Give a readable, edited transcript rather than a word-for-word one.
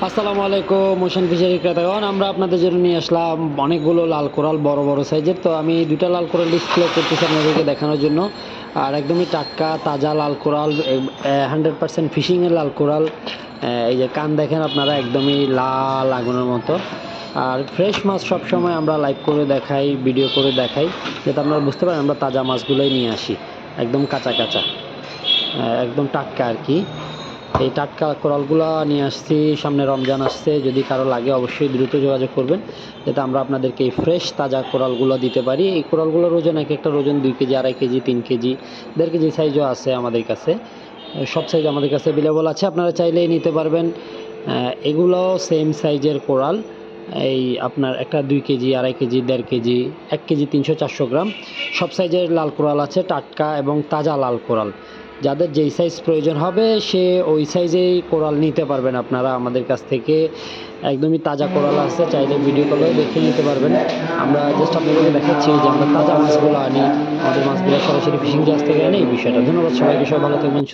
আসসালামু আলাইকুম motion fishery ক্রেতাগণ, আমরা আপনাদের জন্য নিয়ে আসলাম অনেকগুলো লাল কোরাল বড় বড় সাইজের। তো আমি দুইটা লাল কোরাল ডিসপ্লে করতেছি আপনাদেরকে দেখানোর জন্য। আর একদমই টাটকা তাজা লাল কোরাল, 100% ফিশিংয়ের লাল কোরাল। এই যে কান দেখেন আপনারা, একদমই লাল আগুনের মতো। আর ফ্রেশ মাছ সবসময় আমরা লাইভ করে দেখাই, ভিডিও করে দেখাই, যাতে আপনারা বুঝতে পারেন আমরা তাজা মাছগুলোই নিয়ে আসি, একদম কাঁচা কাঁচা, একদম টাটকা আর কি। এই টাটকা কোরালগুলো নিয়ে আসছি, সামনে রমজান আসছে, যদি কারো লাগে অবশ্যই দ্রুত যোগাযোগ করবেন, যাতে আমরা আপনাদেরকে এই ফ্রেশ তাজা কোরালগুলো দিতে পারি। এই কোরালগুলোর ওজন এক একটা ওজন 2 কেজি, 2.5 কেজি, 3 কেজি, 1.5 কেজি সাইজও আছে আমাদের কাছে। সব সাইজ আমাদের কাছে অ্যাভেলেবল আছে, আপনারা চাইলেই নিতে পারবেন। এগুলো সেম সাইজের কোরাল, এই আপনার একটা 2 কেজি, 2.5 কেজি, 1.5 কেজি, 1 কেজি 300-400 গ্রাম, সব সাইজের লাল কোরাল আছে, টাটকা এবং তাজা লাল কোরাল। যাদের যেই সাইজ প্রয়োজন হবে সে ওই সাইজেই কোরাল নিতে পারবেন আপনারা আমাদের কাছ থেকে। একদমই তাজা কোরাল আছে, চাইলে ভিডিও কলেও দেখে নিতে পারবেন। আমরা জাস্ট আপনাদেরকে দেখাচ্ছি যে আমরা তাজা মাছগুলো আনি, আমাদের মাছগুলো সরাসরি ফিশিং জাহাজ থেকে আনি, এই বিষয়টা। ধন্যবাদ সবাইকে, সবাই ভালো থাকবেন।